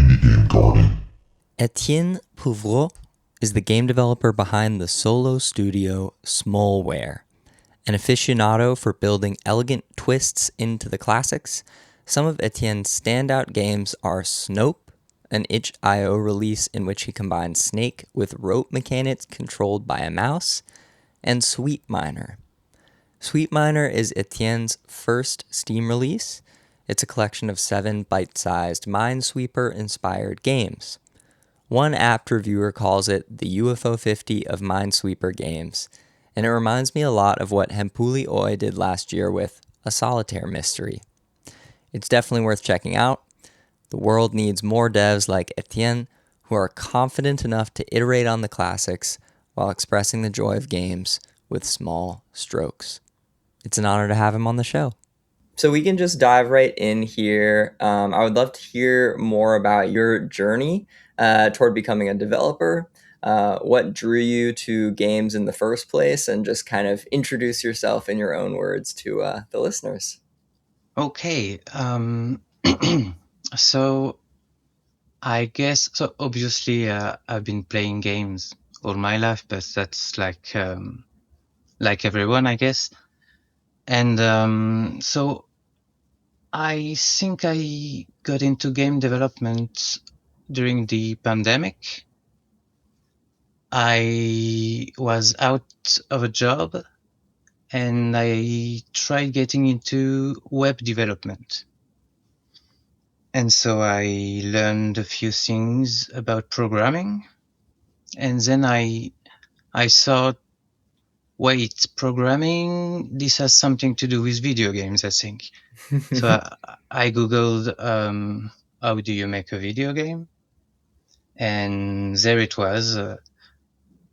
indie game garden. Etienne Pouvreau is the game developer behind the solo studio SMOLware. An aficionado for building elegant twists into the classics, some of Etienne's standout games are SNOPE, an itch.io release in which he combines Snake with rope mechanics controlled by a mouse, and Sweepminer. Sweepminer is Etienne's first Steam release. It's a collection of 7 bite-sized Minesweeper-inspired games. One apt reviewer calls it the UFO 50 of Minesweeper games, and it reminds me a lot of what Hempuli Oi did last year with A Solitaire Mystery. It's definitely worth checking out. The world needs more devs like Etienne who are confident enough to iterate on the classics while expressing the joy of games with small strokes. It's an honor to have him on the show. So we can just dive right in here. I would love to hear more about your journey toward becoming a developer. What drew you to games in the first place, and just kind of introduce yourself in your own words to the listeners. Okay. So I guess, so obviously I've been playing games all my life, but that's like everyone, I guess. And so I think I got into game development during the pandemic. I was out of a job and I tried getting into web development. And so I learned a few things about programming. And then I thought, wait, programming, this has something to do with video games, I think. So I Googled, how do you make a video game? And there it was,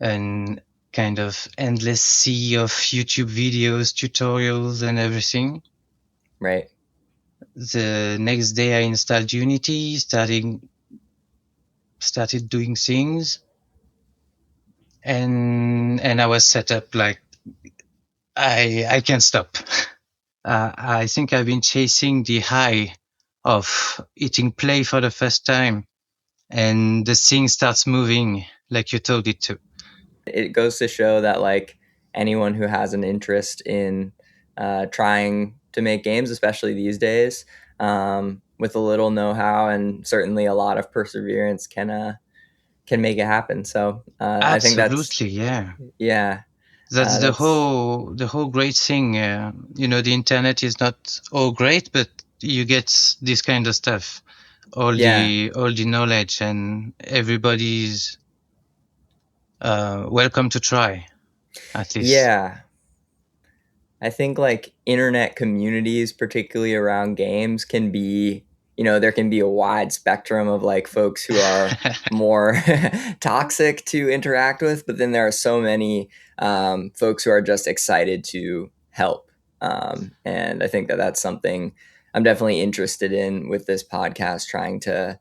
an kind of endless sea of YouTube videos, tutorials, and everything. Right. The next day I installed Unity, started doing things, and I was set up like I can't stop. I think I've been chasing the high of hitting play for the first time, and the thing starts moving like you told it to. It goes to show that like anyone who has an interest in trying to make games, especially these days, with a little know-how and certainly a lot of perseverance, can make it happen. So I think that's Absolutely, yeah. yeah. That's the whole great thing. The internet is not all great, but you get this kind of stuff, all the knowledge, and everybody's welcome to try, at least. Yeah. I think like internet communities, particularly around games, can be, there can be a wide spectrum of like folks who are more toxic to interact with, but then there are so many folks who are just excited to help. And I think that that's something I'm definitely interested in with this podcast, trying to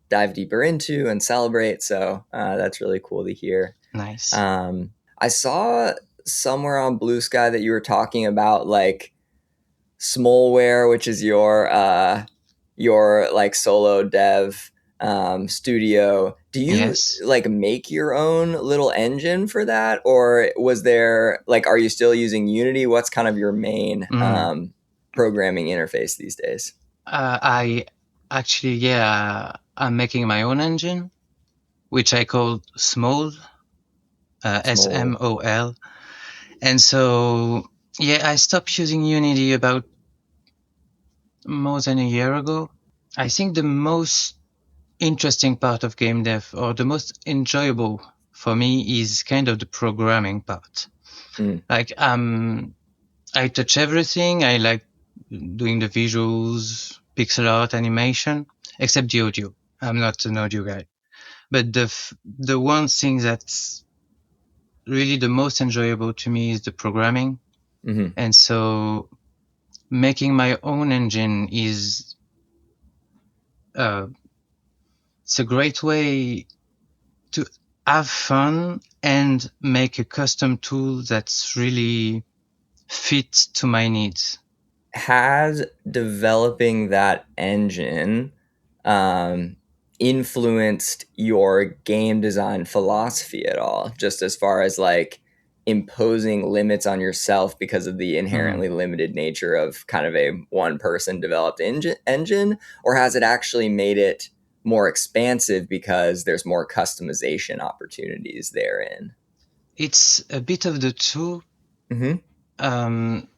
dive deeper into and celebrate. So that's really cool to hear. Nice. I saw somewhere on Blue Sky that you were talking about like smolware, which is your like solo dev studio. Do you like make your own little engine for that, or was there like, are you still using Unity? What's kind of your main programming interface these days? I actually, I'm making my own engine, which I call SMOL, SMOL. And so, I stopped using Unity about more than a year ago. I think the most interesting part of game dev, or the most enjoyable for me, is kind of the programming part. Like, I touch everything. I like doing the visuals, pixel art, animation, except the audio. I'm not an audio guy. But the one thing that's really the most enjoyable to me is the programming. Mm-hmm. And so making my own engine is it's a great way to have fun and make a custom tool that's really fit to my needs. Has developing that engine um, influenced your game design philosophy at all, just as far as like imposing limits on yourself because of the Mhm. inherently limited nature of kind of a one person developed engine, or has it actually made it more expansive because there's more customization opportunities therein? It's a bit of the two. Mm-hmm. Um,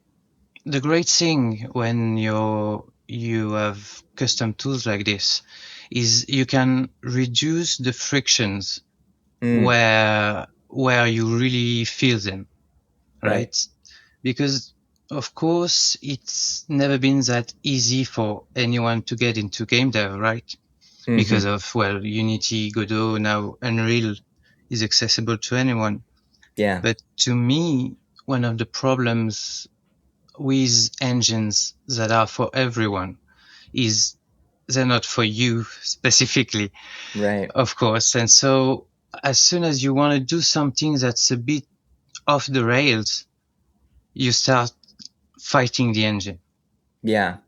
the great thing when you have custom tools like this is you can reduce the frictions Mm, where you really feel them, right. right? Because of course it's never been that easy for anyone to get into game dev, right? Because Mm-hmm. of, well, Unity, Godot, now Unreal is accessible to anyone. Yeah. But to me, one of the problems with engines that are for everyone is they're not for you specifically, Right. of course. And so as soon as you want to do something that's a bit off the rails, you start fighting the engine. Yeah.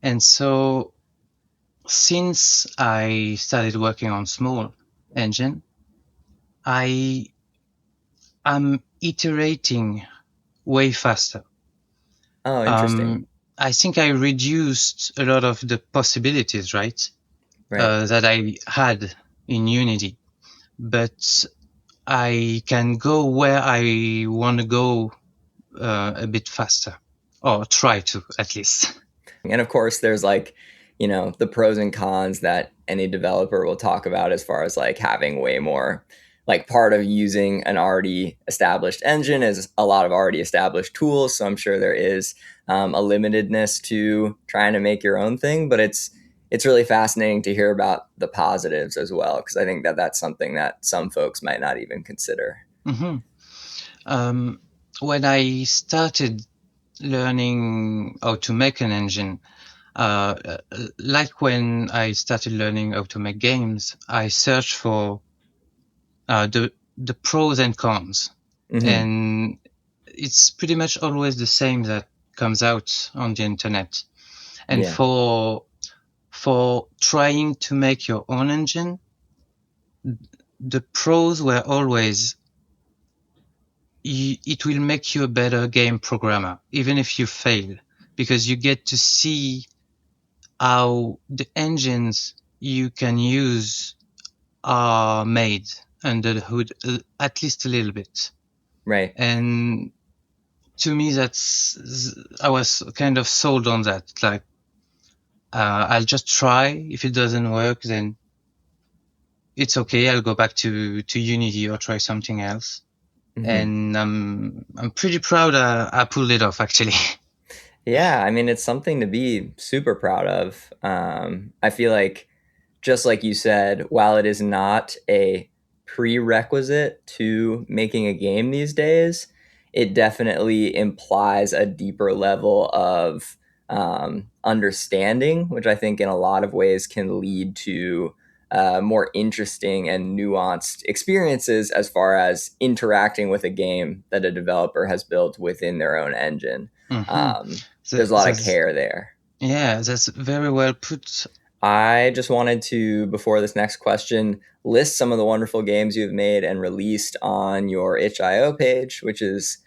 And so since I started working on small engine, I am iterating way faster. Oh, interesting. Um, I think I reduced a lot of the possibilities, right? Right. That I had in Unity, but I can go where I want to go a bit faster, or try to at least. And of course, there's like, the pros and cons that any developer will talk about as far as like having way more. Like part of using an already established engine is a lot of already established tools. So I'm sure there is a limitedness to trying to make your own thing, but it's really fascinating to hear about the positives as well, because I think that that's something that some folks might not even consider. hmm Um, when I started learning how to make an engine, like when I started learning how to make games, I searched for the pros and cons, Hmm. and it's pretty much always the same that comes out on the internet. And Yeah. for trying to make your own engine, the pros were always it will make you a better game programmer, even if you fail, because you get to see how the engines you can use are made under the hood, at least a little bit. Right. And to me, I was kind of sold on that. Like, I'll just try. If it doesn't work, then it's okay. I'll go back to Unity or try something else. Hmm. And I'm pretty proud I pulled it off, actually. Yeah, I mean, it's something to be super proud of. I feel like, just like you said, while it is not a prerequisite to making a game these days, it definitely implies a deeper level of understanding, which I think in a lot of ways can lead to more interesting and nuanced experiences as far as interacting with a game that a developer has built within their own engine. hmm Um, there's a lot of That's care there. yeah, that's very well put. I just wanted to, before this next question, list some of the wonderful games you've made and released on your itch.io page, which is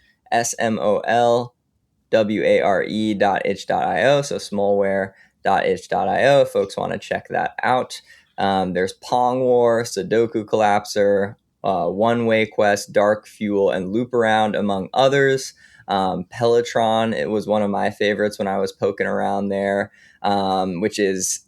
smolware.itch.io. So smolware.itch.io. If folks want to check that out. There's Pong War, Sudoku Collapser, One Way Quest, Dark Fuel, and Loop Around, among others. Pelotron, it was one of my favorites when I was poking around there, which is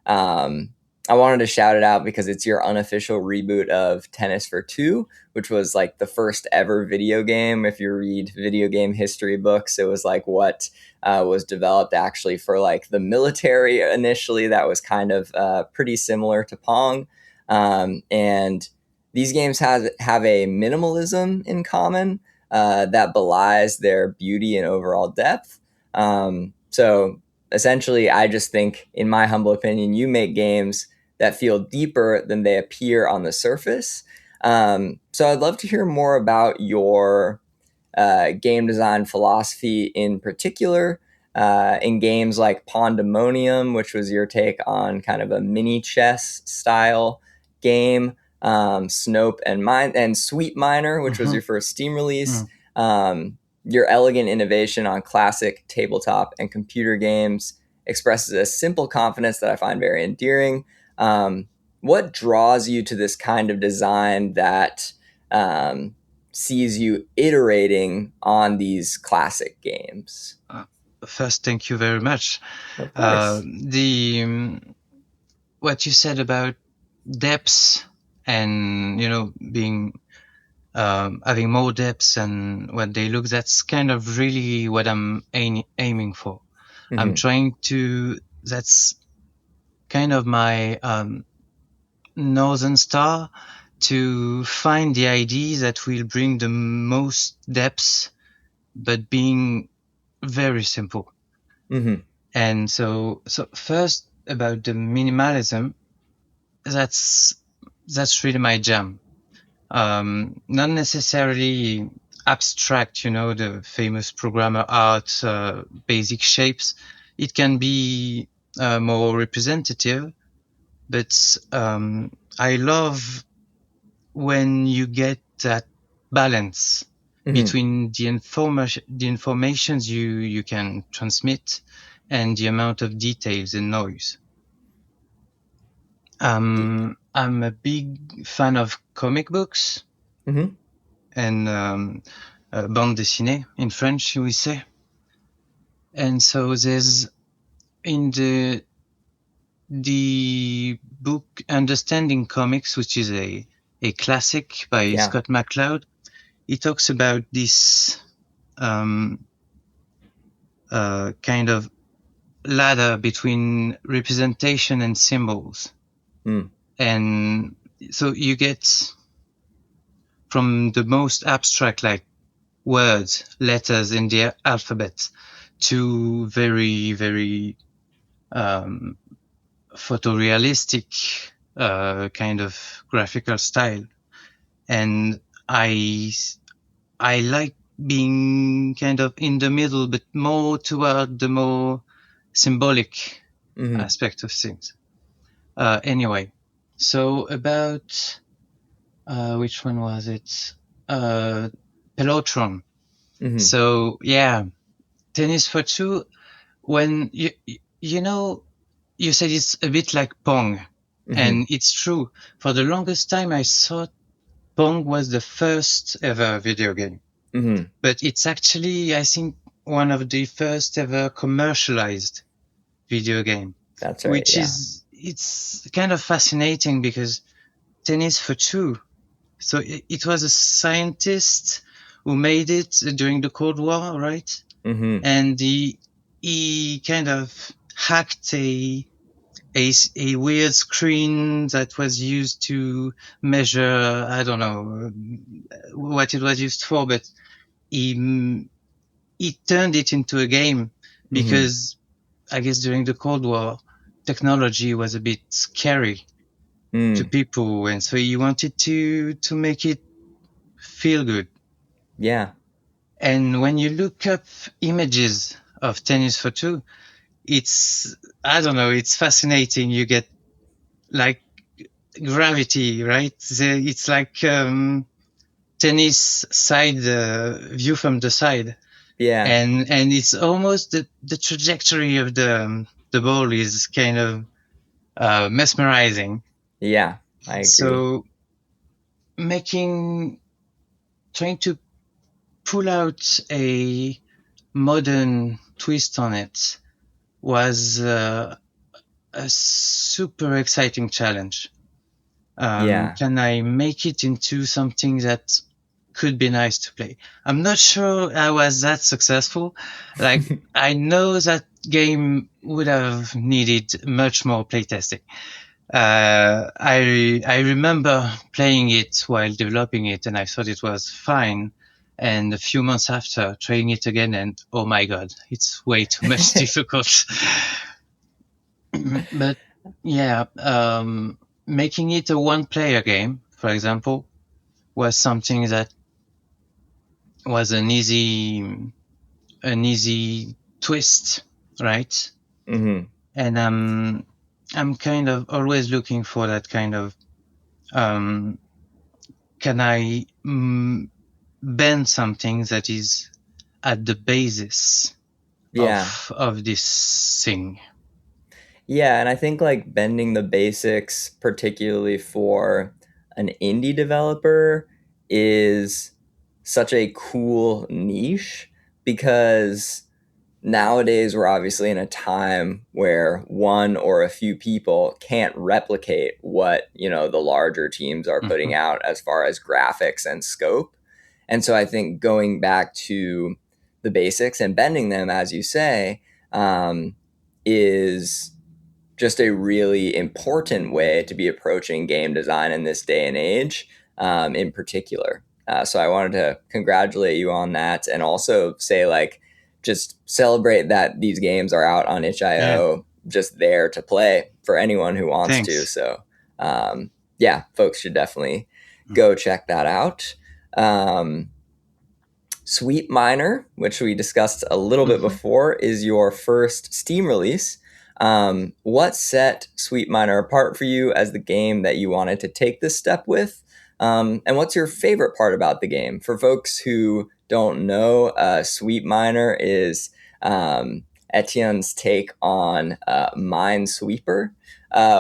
um, I wanted to shout it out because it's your unofficial reboot of Tennis for Two, which was like the first ever video game. If you read video game history books, it was like what was developed actually for like the military initially. That was kind of pretty similar to Pong. And these games have a minimalism in common that belies their beauty and overall depth. So essentially, I just think, in my humble opinion, you make games that feel deeper than they appear on the surface. So I'd love to hear more about your game design philosophy in particular. in games like Pandemonium, which was your take on kind of a mini chess style game, SNOPE and Sweepminer, which was Mm-hmm. your first Steam release. Your elegant innovation on classic tabletop and computer games expresses a simple confidence that I find very endearing. What draws you to this kind of design that sees you iterating on these classic games? First, thank you very much. Of course. What you said about depths and being having more depths and what they look, that's kind of really what I'm aiming for. I'm Mm-hmm. trying to. That's kind of my northern star, to find the idea that will bring the most depths, but being very simple. Mm-hmm. And so first about the minimalism, that's really my jam. Not necessarily abstract, the famous programmer art, basic shapes. It can be more representative, but I love when you get that balance Mm-hmm. between the informations you can transmit and the amount of details and noise. I'm a big fan of comic books Mm-hmm. and bande dessinée in French, we say. And so there's in the book Understanding Comics, which is a classic by Yeah. Scott McCloud. He talks about this kind of ladder between representation and symbols. Mm. And so you get from the most abstract, like words, letters in the alphabet, to very, very photorealistic kind of graphical style. And I I like being kind of in the middle, but more toward the more symbolic Mm-hmm. aspect of things. Anyway, so about which one was it? Uh, Pelotron. Mm-hmm. So yeah, tennis for two. When you know, you said it's a bit like Pong, Mm-hmm. and it's true. For the longest time, I thought Pong was the first ever video game, Mm-hmm. but it's actually, I think, one of the first ever commercialized video game, That's right. which Yeah. is, it's kind of fascinating because tennis for two. So it was a scientist who made it during the Cold War, right? Mm-hmm. And he kind of hacked a weird screen that was used to measure, I don't know what it was used for, but he he turned it into a game Mm-hmm. because I guess during the Cold War, technology was a bit scary to Mm. people, and so he wanted to make it feel good. Yeah. And when you look up images of tennis for two, it's, I don't know, it's fascinating. You get like gravity, right? It's like tennis side view from the side, Yeah. and it's almost the trajectory of the ball is kind of mesmerizing. Yeah. I agree. So making trying to pull out a modern twist on it was a super exciting challenge. Yeah. Can I make it into something that could be nice to play? I'm not sure I was that successful. Like, I know that game would have needed much more playtesting. I remember playing it while developing it, and I thought it was fine. And a few months after, trying it again, and oh my god, it's way too much difficult. But yeah, making it a one-player game, for example, was something that was an easy twist, right? Mm-hmm. And I'm kind of always looking for that kind of um, can I bend something that is at the basis Yeah. of this thing. Yeah, and I think like bending the basics, particularly for an indie developer, is such a cool niche because nowadays we're obviously in a time where one or a few people can't replicate what, the larger teams are putting Mhm. out as far as graphics and scope. And so I think going back to the basics and bending them, as you say, is just a really important way to be approaching game design in this day and age, in particular. So I wanted to congratulate you on that, and also say like, just celebrate that these games are out on Yeah, itch.io, just there to play for anyone who wants to. thanks. So yeah, folks should definitely go check that out. Um, Sweepminer, which we discussed a little bit Mm-hmm. before, is your first Steam release. What set Sweepminer apart for you as the game that you wanted to take this step with? And what's your favorite part about the game? For folks who don't know, Sweepminer is Etienne's take on Minesweeper,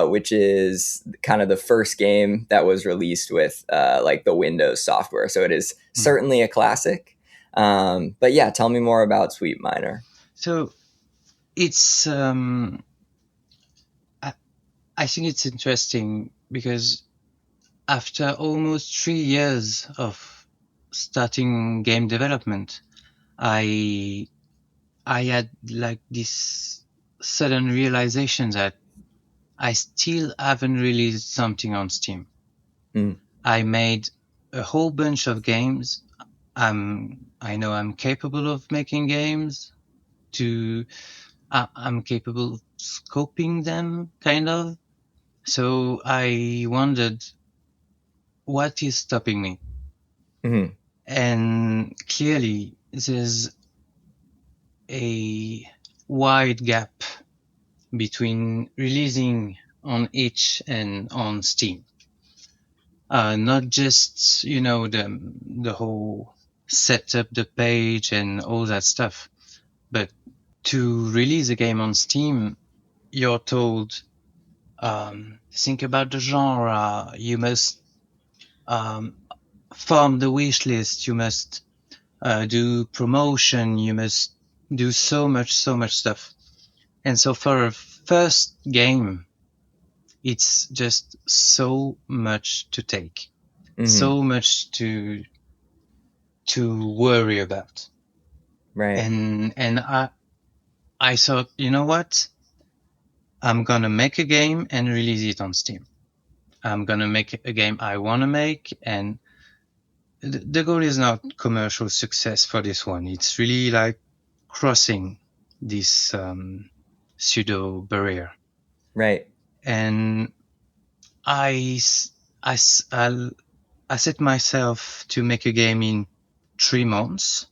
which is kind of the first game that was released with like the Windows software. So it is certainly a classic. But yeah, tell me more about Sweepminer. So it's I, I think it's interesting because after almost 3 years of starting game development, I I had like this sudden realization that I still haven't released something on Steam. Mm. I made a whole bunch of games. I know I'm capable of making games. To I'm capable of scoping them, kind of. So I wondered what is stopping me, Mm-hmm. and clearly there's a wide gap between releasing on itch and on Steam. Not just the whole set up the page and all that stuff, but to release a game on Steam, you're told think about the genre. You must um, farm the wish list. You must do promotion. You must do so much stuff. And so for a first game, it's just so much to take, Mm-hmm. so much to worry about. Right. And I thought, you know what? I'm gonna make a game and release it on Steam. I'm gonna make a game I want to make, and the goal is not commercial success for this one. It's really like crossing this pseudo barrier. Right. And I, I, I set myself to make a game in 3 months,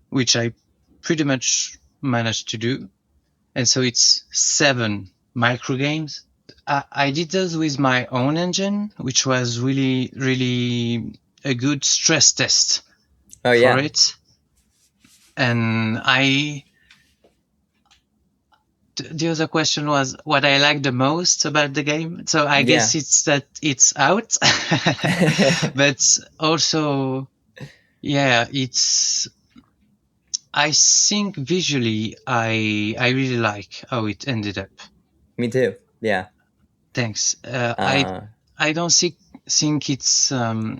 which I pretty much managed to do. And so it's 7 micro games. I did those with my own engine, which was really, really a good stress test Oh for yeah. it. And the other question was what I like the most about the game. So I guess Yeah. it's that it's out, but also, yeah, I think visually, I really like how it ended up. Me too. Yeah. Thanks. Uh, I don't think it's. Uh,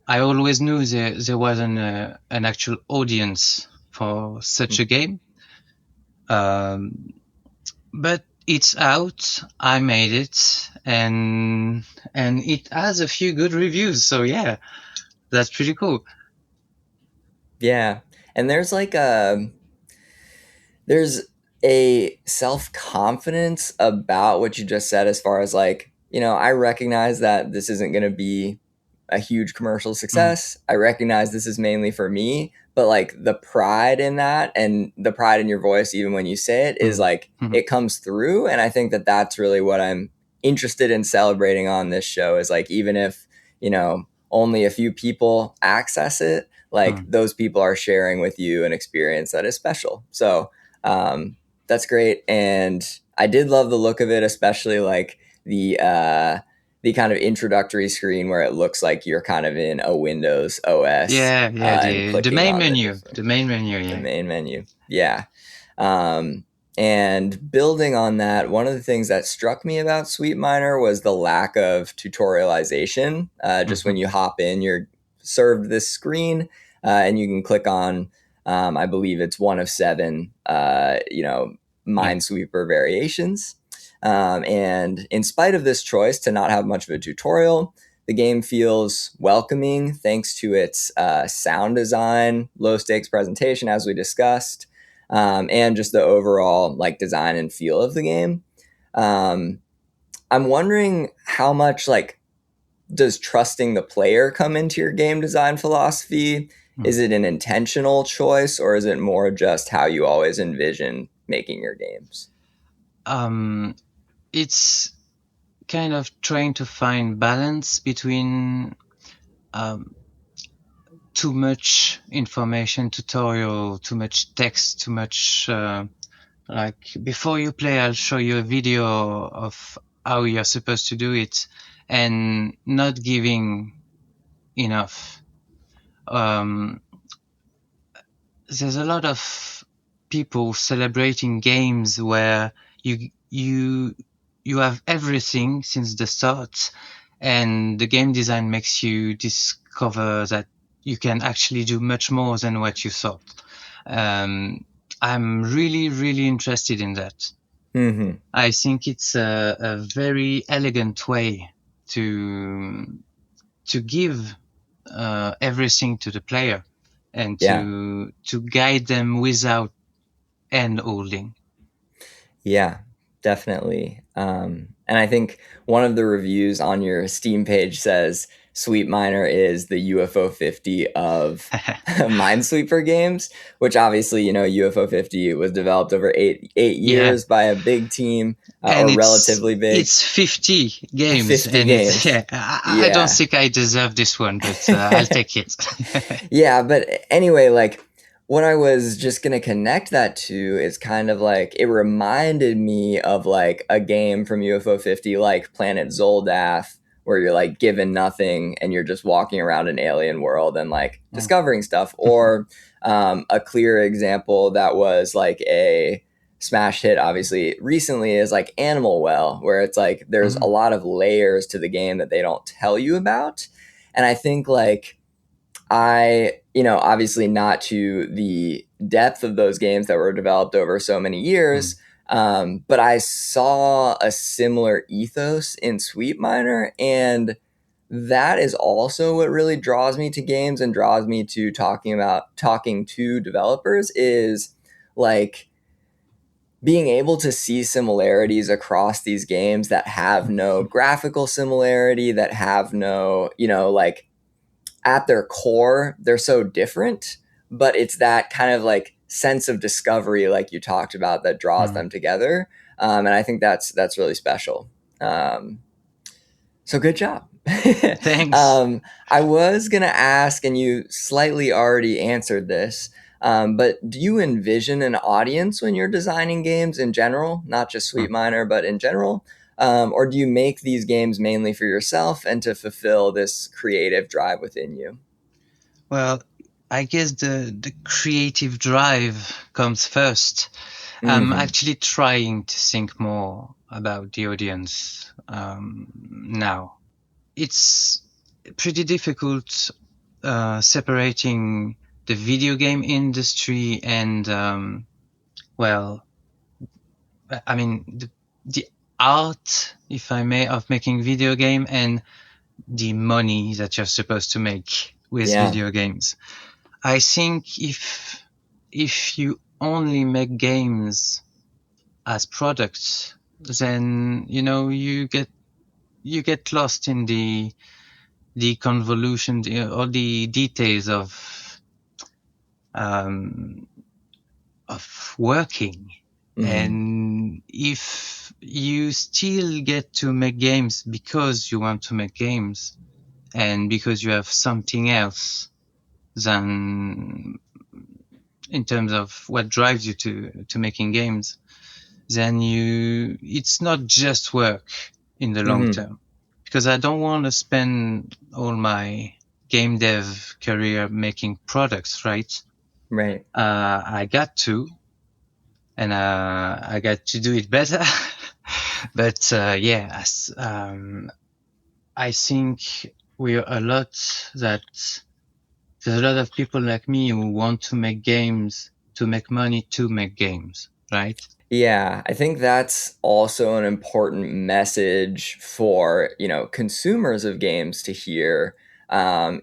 I always knew there wasn't an actual audience for such a game. Um, but it's out. I made it, and it has a few good reviews. So yeah, that's pretty cool. yeah. And there's a self-confidence about what you just said, as far as like, I recognize that this isn't going to be a huge commercial Mm, success. I recognize this is mainly for me, but like the pride in that and the pride in your voice, even when you say it, is like it comes through. And I think that that's really what I'm interested in celebrating on this show, is like, even if, you know, only a few people access it, like those people are sharing with you an experience that is special. So that's great. And I did love the look of it, especially like the kind of introductory screen where it looks like you're kind of in a Windows OS. Yeah, And the clicking main on menu, the main menu, the yeah. main menu. Yeah. And building on that, one of the things that struck me about Sweepminer was the lack of tutorialization. Just when you hop in, you're served this screen, and you can click on, I believe it's one of 7, Minesweeper variations. And in spite of this choice to not have much of a tutorial, the game feels welcoming thanks to its sound design, low stakes presentation, as we discussed, and just the overall like design and feel of the game. I'm wondering how much like does trusting the player come into your game design philosophy? Is it an intentional choice, or is it more just how you always envision making your games? It's kind of trying to find balance between too much information, tutorial, too much text, too much like before you play, I'll show you a video of how you're supposed to do it, and not giving enough. There's a lot of people celebrating games where you have everything since the start, and the game design makes you discover that you can actually do much more than what you thought. I'm really, really interested in that. I think it's a very elegant way to give everything to the player, and Yeah. to guide them without hand holding. Yeah, definitely. And I think one of the reviews on your Steam page says Sweepminer is the UFO 50 of Minesweeper games, which obviously, you know, UFO 50 was developed over eight Yeah, years by a big team, and or relatively big. it's 50 games, 50 and it's games. I don't Yeah. think I deserve this one, but I'll take it. Yeah, but anyway, like what I was just gonna connect that to is kind of like it reminded me of like a game from UFO 50, like Planet Zoldath, where you're like given nothing and you're just walking around an alien world and like discovering stuff. Or a clear example that was like a smash hit, obviously, recently is like Animal Well, where it's like there's a lot of layers to the game that they don't tell you about. And I think like obviously not to the depth of those games that were developed over so many years, but I saw a similar ethos in Sweepminer, and that is also what really draws me to games and draws me to talking to developers, is like being able to see similarities across these games that have no graphical similarity, that have no, like at their core, they're so different, but it's that kind of like sense of discovery, like you talked about, that draws them together. And I think that's really special. So good job. Thanks. I was going to ask, and you slightly already answered this, but do you envision an audience when you're designing games in general, not just Sweepminer, but in general? Or do you make these games mainly for yourself and to fulfill this creative drive within you? Well, I guess the creative drive comes first. I'm actually trying to think more about the audience now. It's pretty difficult separating the video game industry and I mean the art, if I may, of making video game, and the money that you're supposed to make with Yeah. video games. I think if you only make games as products, then you get lost in the convolution, all the details of um, of working. And if you still get to make games because you want to make games and because you have something else than in terms of what drives you to making games, then it's not just work in the long term, because I don't want to spend all my game dev career making products, right? Right. I got to, and I got to do it better. But yeah, I think we're a lot that there's a lot of people like me who want to make games, to make money, to make games, right? Yeah, I think that's also an important message for, consumers of games to hear,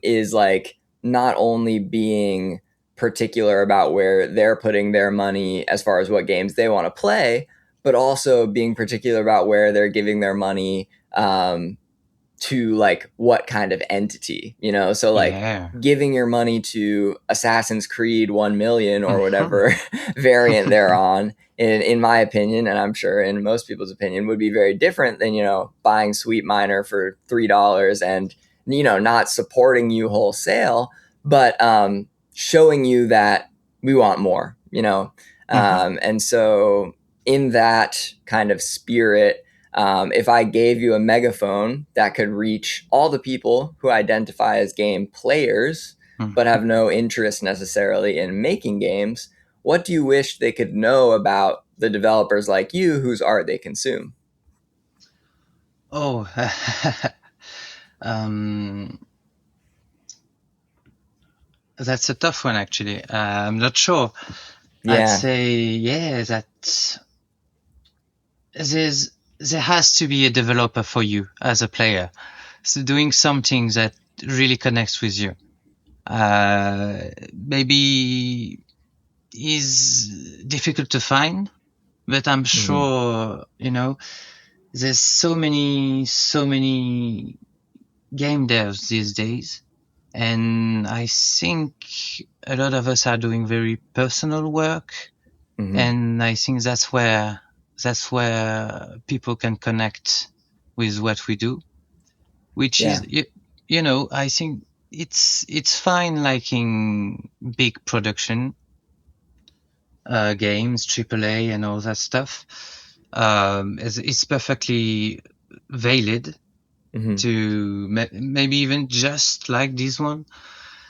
is like not only being particular about where they're putting their money as far as what games they want to play, but also being particular about where they're giving their money, to like what kind of entity, so like Yeah. giving your money to Assassin's Creed 1 million or Mhm. whatever variant they're on, in my opinion, and I'm sure in most people's opinion, would be very different than, buying Sweepminer for $3 and, not supporting you wholesale, but showing you that we want more, Mhm. and so in that kind of spirit, if I gave you a megaphone that could reach all the people who identify as game players but Mhm. have no interest necessarily in making games, what do you wish they could know about the developers like you whose art they consume? Oh, um, that's a tough one, actually. I'm not sure. I'd Yeah. say, yeah, that there has to be a developer for you as a player. So doing something that really connects with you. Maybe is difficult to find, but I'm Hmm. sure, there's so many game devs these days. And I think a lot of us are doing very personal work. Hmm. And I think that's where people can connect with what we do, which Yeah. is, I think it's fine liking big production, games, AAA and all that stuff. It's perfectly valid Hmm. to maybe even just like this one,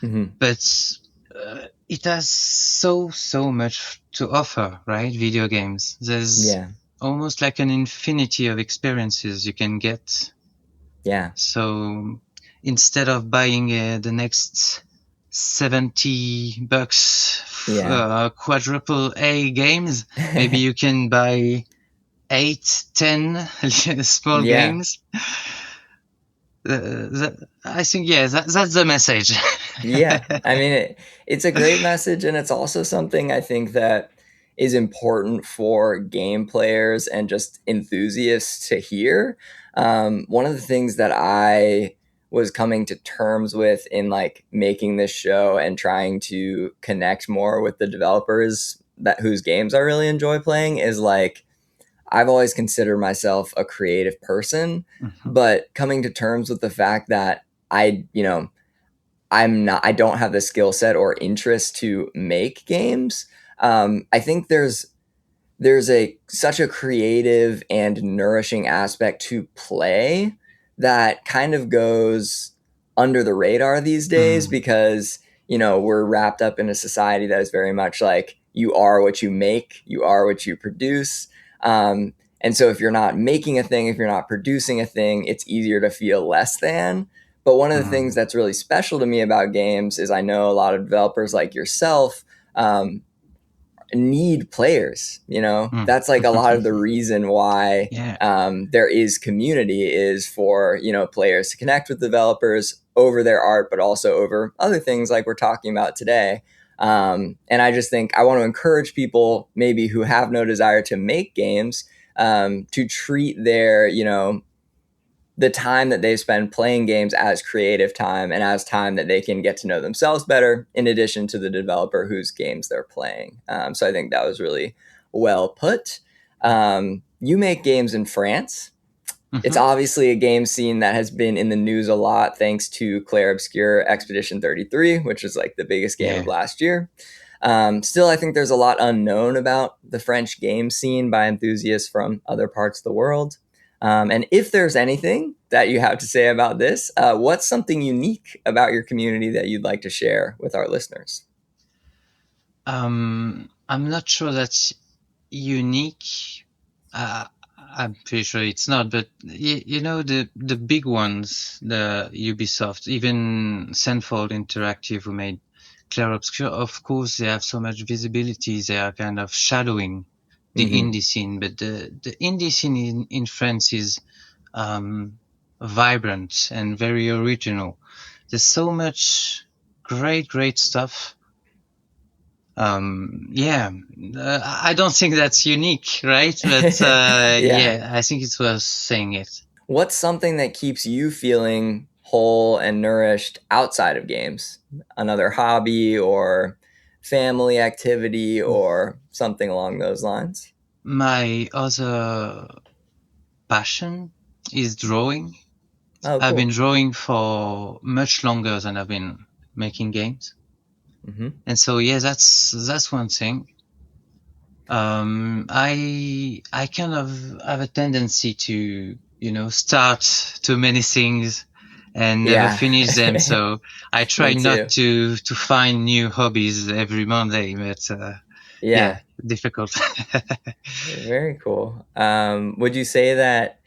Hmm. but it has so much to offer, right? Video games. There's Yeah. almost like an infinity of experiences you can get. Yeah. So instead of buying the next $70 Yeah. quadruple A games, maybe you can buy 8, 10 small Yeah. games. I think, yeah, that's the message. Yeah, I mean, it's a great message, and it's also something I think that is important for game players and just enthusiasts to hear. One of the things that I was coming to terms with in like making this show and trying to connect more with the developers that whose games I really enjoy playing is like I've always considered myself a creative person, Mhm. but coming to terms with the fact that I don't have the skill set or interest to make games. I think there's a such a creative and nourishing aspect to play that kind of goes under the radar these days Mm. because we're wrapped up in a society that is very much like you are what you make, you are what you produce. And so if you're not making a thing, if you're not producing a thing, it's easier to feel less than. But one of the things Mm. that's really special to me about games is I know a lot of developers like yourself, need players. Mm. That's like a lot of the reason why Yeah. there is community is for players to connect with developers over their art, but also over other things like we're talking about today. And I just think I want to encourage people maybe who have no desire to make games, to treat their the time that they spend playing games as creative time and as time that they can get to know themselves better, in addition to the developer whose games they're playing. So I think that was really well put. You make games in France. It's obviously a game scene that has been in the news a lot thanks to Clair Obscur Expedition 33, which was like the biggest game of last year. Still, I think there's a lot unknown about the French game scene by enthusiasts from other parts of the world. And if there's anything that you have to say about this, what's something unique about your community that you'd like to share with our listeners? I'm not sure that's unique. I'm pretty sure it's not, but you know, the big ones, the Ubisoft, even Sandford Interactive, who made Clair Obscur, of course, they have so much visibility. They are kind of shadowing the indie scene, but the indie scene in France is vibrant and very original. There's so much great stuff. I don't think that's unique, right? But Yeah. I think it's worth saying it. What's something that keeps you feeling whole and nourished outside of games? Another hobby or family activity or something along those lines? My other passion is drawing. Oh, I've been cool. drawing for much longer than I've been making games. And so, yeah, that's one thing. I kind of have a tendency to, start too many things and never Yeah. finish them. So I try Me not too. to find new hobbies every Monday, but Yeah. difficult. Very cool. Would you say that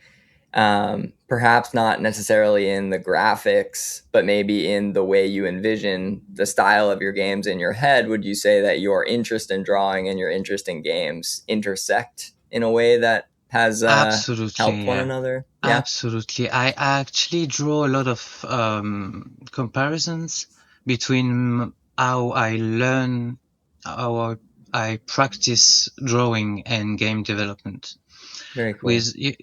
perhaps not necessarily in the graphics, but maybe in the way you envision the style of your games in your head, would you say that your interest in drawing and your interest in games intersect in a way that has helped Absolutely, one yeah. another? Yeah. Absolutely. I actually draw a lot of comparisons between how I learn, how I practice drawing and game development. Very cool. With, if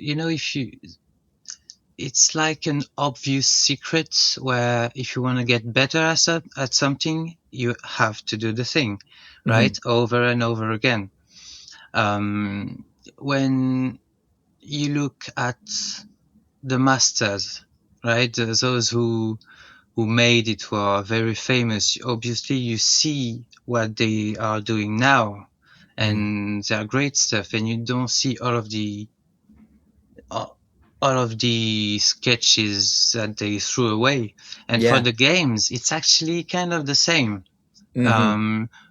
it's like an obvious secret where if you want to get better at something, you have to do the thing, right? Over and over again. Um, when you look at the masters, right? Those who made it, who are very famous. Obviously, you see what they are doing now, and they are great stuff. And you don't see uh, all of the sketches that they threw away. And for Yeah. the games, it's actually kind of the same.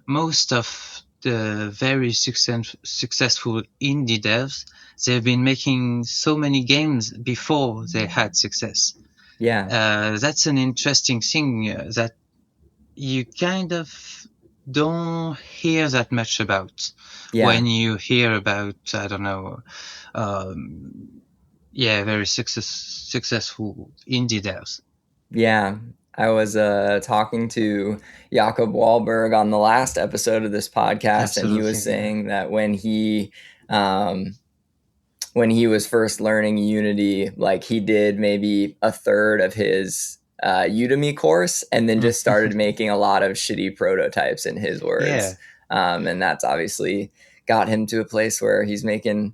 Most of the very successful indie devs, they've been making so many games before they had success. Yeah. That's an interesting thing that you kind of don't hear that much about Yeah. when you hear about, I don't know, very successful indie devs. Yeah. I was talking to Jakob Wahlberg on the last episode of this podcast, and he was Absolutely, yeah. saying that um, when he was first learning Unity, like he did maybe a third of his Udemy course and then just started making a lot of shitty prototypes, in his Yeah, words. And that's obviously got him to a place where he's making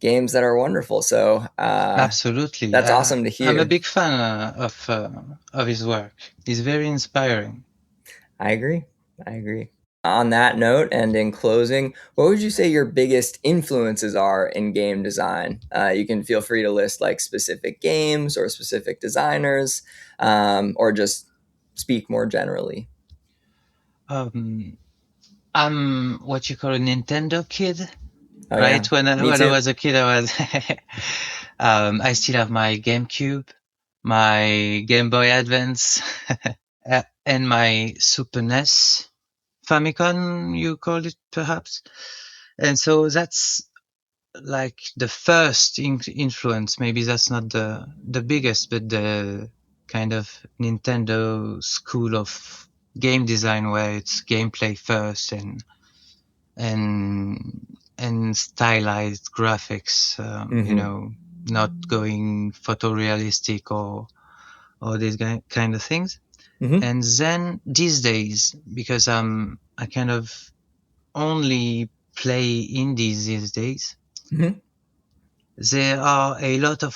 games that are wonderful. So absolutely. that's awesome to I'm a hear. big fan of his work. He's very inspiring. I agree. I agree. On that note, and in closing, what would you say your biggest influences are in game design? You can feel free to list like specific games or specific designers, or just speak more generally. Um, I'm what you call a Nintendo kid, Oh right? yeah, me When I too. was a kid, I was I still have my GameCube, my Game Boy Advance, and my Super NES Famicom, you call it perhaps. And so that's like the first influence. Maybe that's not the biggest, but the kind of Nintendo school of game design where it's gameplay first and and stylized graphics. Mm-hmm. not going photorealistic or these kind of things. Mm-hmm. And then these days, because I kind of only play indies these days, Mm-hmm. there are a lot of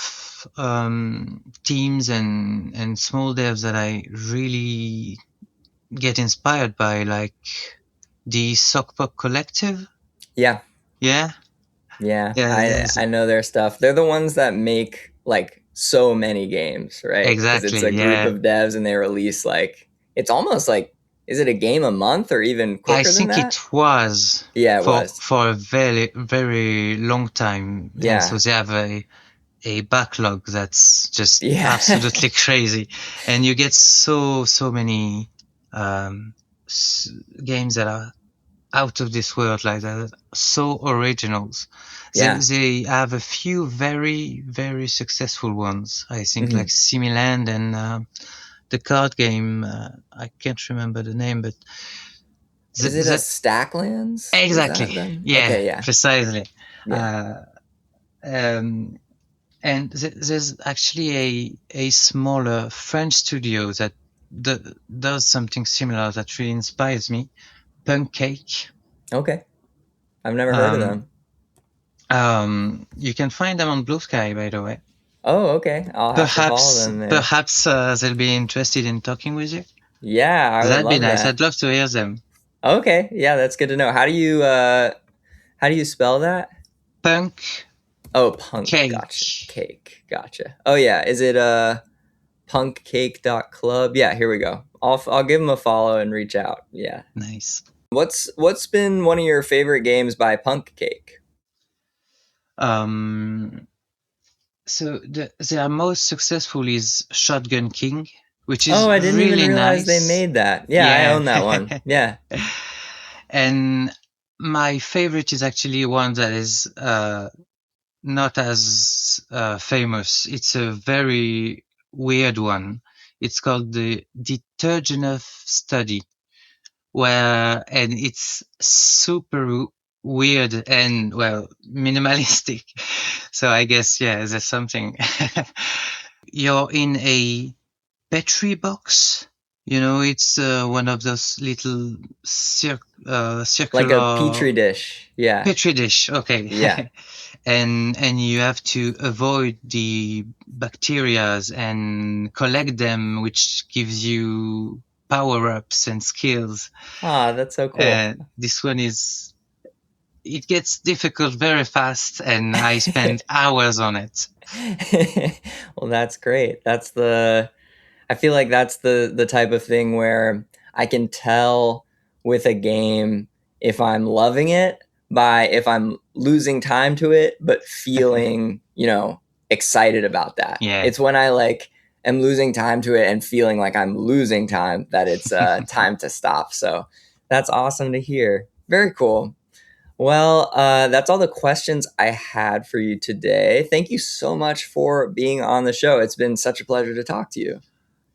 teams and small devs that I really get inspired by, like the SOCPOC Collective. Yeah. Yeah, Yeah. yeah, I know their stuff. They're the ones that make like so many games, right? Because it's exactly. a group Yeah, of devs and they release like it's almost like is it a game a month or even I quicker than think that? it was Yeah, it was. for a very very long time, and so Yeah. they have a backlog that's just Yeah. absolutely crazy, and you get so many um, games that are out of this world, like that, so originals. Yeah. They have a few very very successful ones, I think, Mm-hmm. like Similand and the card game. I can't remember the name, but Is it a that Stacklands? Is exactly, that them? yeah, Okay, yeah. precisely. Yeah. Uh, um, and there's actually a smaller French studio that does something similar that really inspires me. Punk Cake. Okay. I've never heard of Um, them. you can find them on Blue Sky, by the way. Oh, okay. I'll have to follow them there. Perhaps they'll be interested in talking with you. Yeah, I would That'd be love nice. that. I'd love to hear them. Okay. Yeah, that's good to know. How do you spell that? Punk Oh, punk. Gotcha. Cake. Cake. Gotcha. Oh yeah, is it punkcake.club? Yeah, here we go. I'll give them a follow and reach out. Yeah. Nice. What's been one of your favorite games by Punk Cake? Um, so their most successful is Shotgun King, which Oh, is I didn't even really realize they nice. made that. Yeah, I Yeah. own that one. Yeah. And my favorite is actually one that is not as famous. It's a very weird one. It's called the Detergenov study, and it's super weird and, well, minimalistic. So I guess, yeah, there's something. You're in a Petri box. It's one of those little Like a circular petri dish. Yeah. Petri dish. Okay. Yeah. And you have to avoid the bacterias and collect them, which gives you power-ups and skills. Ah, that's so cool. This one it gets difficult very fast, and I spend hours on it. Well, that's great. I feel like that's the type of thing where I can tell with a game if I'm loving it by if I'm losing time to it, but feeling, excited about that. Yeah. It's when I like am losing time to it and feeling like I'm losing time that it's time to stop. So that's awesome to hear. Very cool. Well, that's all the questions I had for you today. Thank you so much for being on the show. It's been such a pleasure to talk to you.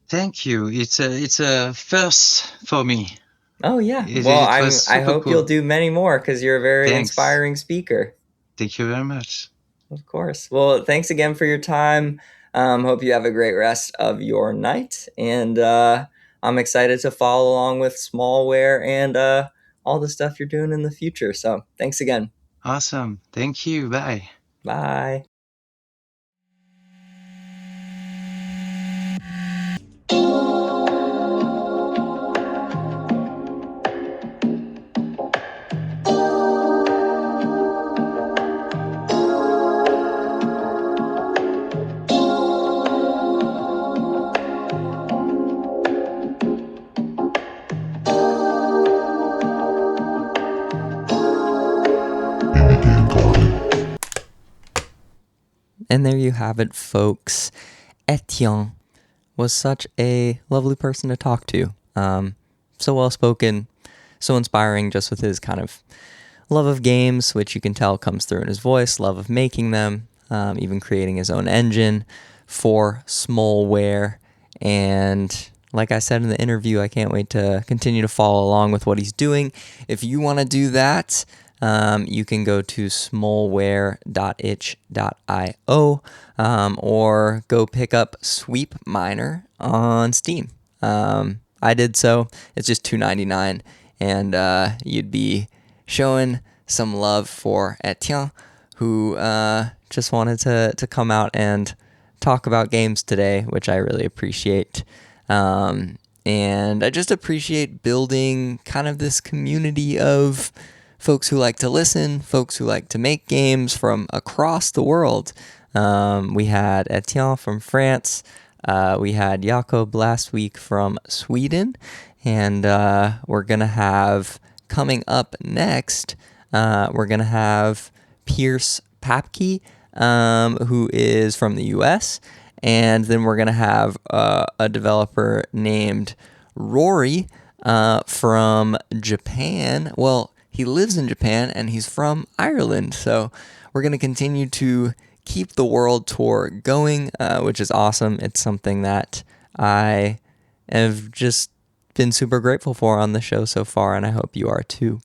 Thank you. It's a first for me. Oh yeah. Well, It was I super hope you'll cool. do many more because you're a very Thanks. inspiring speaker. Thank you very much. Of course. Well, thanks again for your time. Hope you have a great rest of your night, and I'm excited to follow along with Smallware and all the stuff you're doing in the future. So thanks again. Awesome. Thank you. Bye. Bye. And there you have it, folks. Etienne was such a lovely person to talk to. So well-spoken, so inspiring just with his kind of love of games, which you can tell comes through in his voice, love of making them, even creating his own engine for smolware. And like I said in the interview, I can't wait to continue to follow along with what he's doing. If you want to do that, you can go to smolware.itch.io or go pick up Sweepminer on Steam. I did so. It's just $2.99, and you'd be showing some love for Etienne, who just wanted to come out and talk about games today, which I really appreciate. And I just appreciate building kind of this community of folks who like to listen, folks who like to make games from across the world. We had Etienne from France. We had Jakob last week from Sweden. And we're going to have, coming up next, we're going to have Pierce Papke, who is from the US. And then we're going to have a developer named Rory from Japan. Well, he lives in Japan and he's from Ireland. So we're going to continue to keep the world tour going, which is awesome. It's something that I have just been super grateful for on the show so far, and I hope you are too.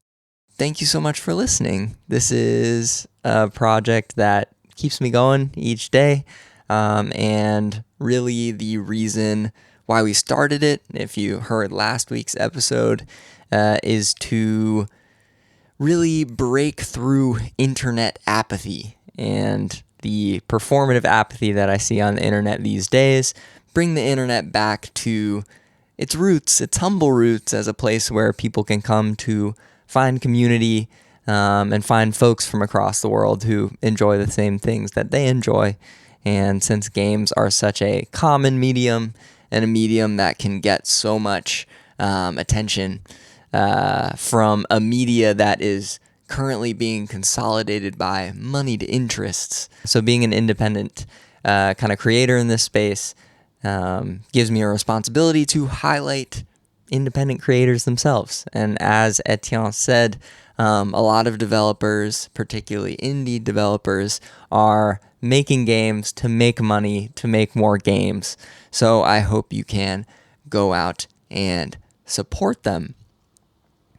Thank you so much for listening. This is a project that keeps me going each day, and really the reason why we started it, if you heard last week's episode, is to really break through internet apathy and the performative apathy that I see on the internet these days, bring the internet back to its roots, its humble roots, as a place where people can come to find community and find folks from across the world who enjoy the same things that they enjoy. And since games are such a common medium and a medium that can get so much attention from a media that is currently being consolidated by moneyed interests. So being an independent kind of creator in this space gives me a responsibility to highlight independent creators themselves. And as Etienne said, a lot of developers, particularly indie developers, are making games to make money, to make more games. So I hope you can go out and support them.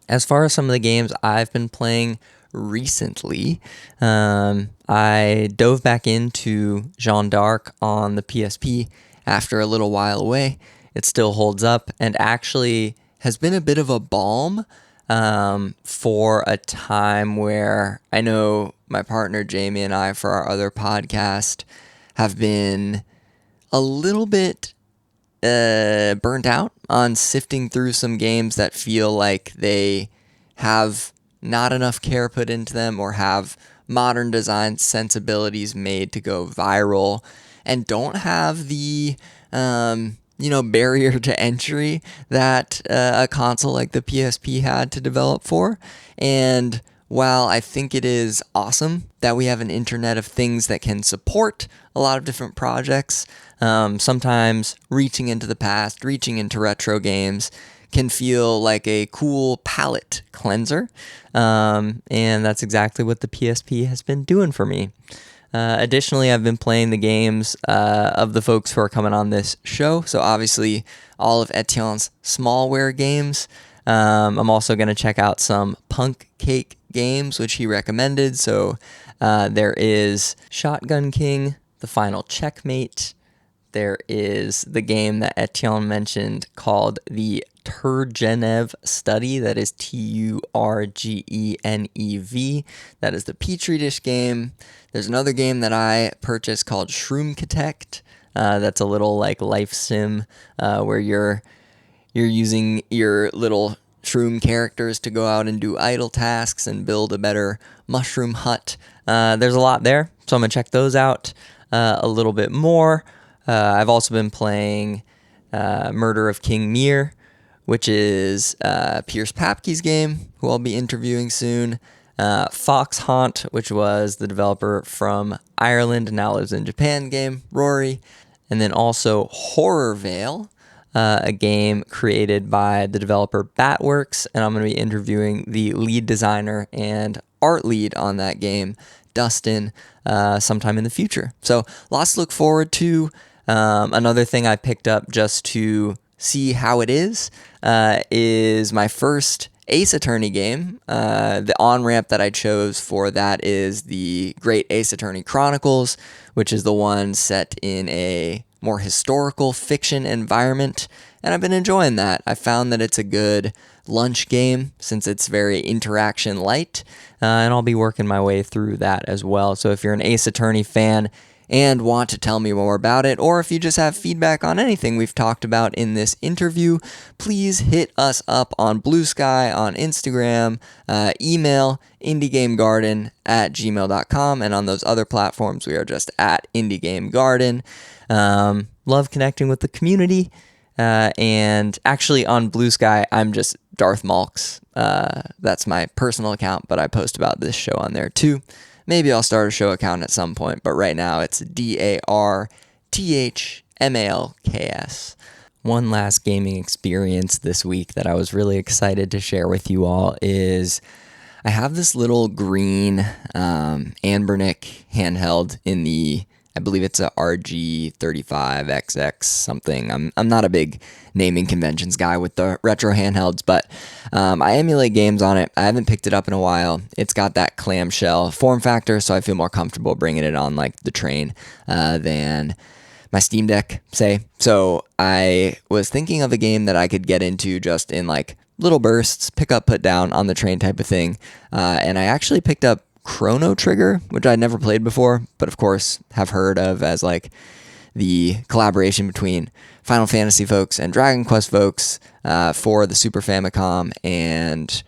As far as some of the games I've been playing recently, I dove back into Jeanne d'Arc on the PSP after a little while away. It still holds up and actually has been a bit of a balm for a time where I know my partner Jamie and I, for our other podcast, have been a little bit burnt out on sifting through some games that feel like they have not enough care put into them or have modern design sensibilities made to go viral and don't have the barrier to entry that a console like the PSP had to develop for. And while I think it is awesome that we have an internet of things that can support a lot of different projects, sometimes reaching into the past, reaching into retro games can feel like a cool palate cleanser. And that's exactly what the PSP has been doing for me. Additionally, I've been playing the games of the folks who are coming on this show. So obviously, all of Etienne's smolware games. I'm also going to check out some Punk Cake games, which he recommended. So there is Shotgun King, The Final Checkmate. There is the game that Etienne mentioned called the Turgenev Study. That is Turgenev. That is the Petri Dish game. There's another game that I purchased called Shroomkitect. That's a little like life sim where you're using your little shroom characters to go out and do idle tasks and build a better mushroom hut. There's a lot there, so I'm going to check those out a little bit more. I've also been playing Murder of King Lear, which is Pierce Papke's game, who I'll be interviewing soon. Fox Haunt, which was the developer from Ireland and now lives in Japan game, Rory. And then also Horror Veil, a game created by the developer Batworks, and I'm going to be interviewing the lead designer and art lead on that game, Dustin, sometime in the future. So lots to look forward to. Another thing I picked up just to see how it is my first Ace Attorney game. The on-ramp that I chose for that is the Great Ace Attorney Chronicles, which is the one set in a more historical fiction environment, and I've been enjoying that. I found that it's a good lunch game since it's very interaction light, and I'll be working my way through that as well. So if you're an Ace Attorney fan and want to tell me more about it, or if you just have feedback on anything we've talked about in this interview, please hit us up on Blue Sky, on Instagram, email indiegamegarden@gmail.com, and on those other platforms we are just at indiegamegarden. Love connecting with the community, and actually on Blue Sky I'm just Darth Malks. That's my personal account, but I post about this show on there too. Maybe I'll start a show account at some point, but right now it's DARTHMALKS. One last gaming experience this week that I was really excited to share with you all is I have this little green Anbernic handheld in the, I believe it's a RG35XX something. I'm not a big naming conventions guy with the retro handhelds, but I emulate games on it. I haven't picked it up in a while. It's got that clamshell form factor, so I feel more comfortable bringing it on like the train than my Steam Deck, say. So I was thinking of a game that I could get into just in like little bursts, pick up, put down on the train type of thing, and I actually picked up Chrono Trigger, which I'd never played before, but of course have heard of as like the collaboration between Final Fantasy folks and Dragon Quest folks for the Super Famicom, and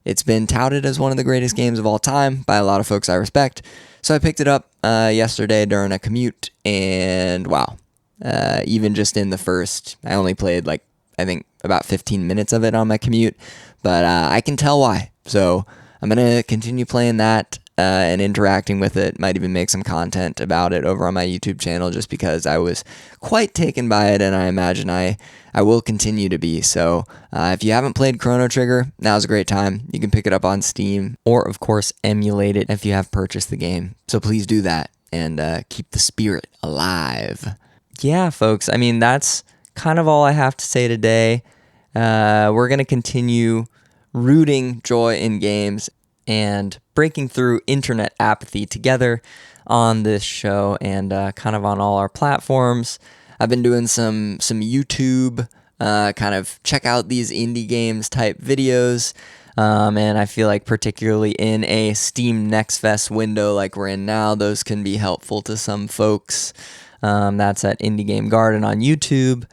it's been touted as one of the greatest games of all time by a lot of folks I respect. So I picked it up yesterday during a commute, and wow, even just in the first, I only played like, I think about 15 minutes of it on my commute, but I can tell why. So I'm going to continue playing that and interacting with it. Might even make some content about it over on my YouTube channel just because I was quite taken by it, and I imagine I will continue to be. So if you haven't played Chrono Trigger, now's a great time. You can pick it up on Steam or, of course, emulate it if you have purchased the game. So please do that and keep the spirit alive. Yeah, folks, I mean, that's kind of all I have to say today. We're going to continue rooting joy in games and breaking through internet apathy together on this show and kind of on all our platforms. I've been doing some YouTube kind of check out these indie games type videos, and I feel like particularly in a Steam Next Fest window like we're in now, those can be helpful to some folks. That's at Indie Game Garden on YouTube.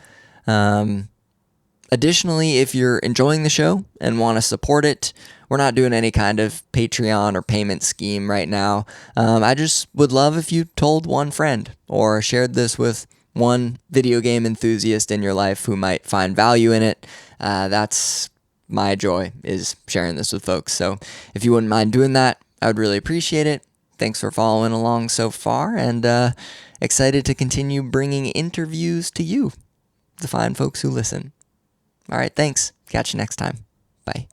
Additionally, if you're enjoying the show and want to support it, we're not doing any kind of Patreon or payment scheme right now. I just would love if you told one friend or shared this with one video game enthusiast in your life who might find value in it. That's my joy, is sharing this with folks. So if you wouldn't mind doing that, I would really appreciate it. Thanks for following along so far, and excited to continue bringing interviews to you, the fine folks who listen. All right, thanks. Catch you next time. Bye.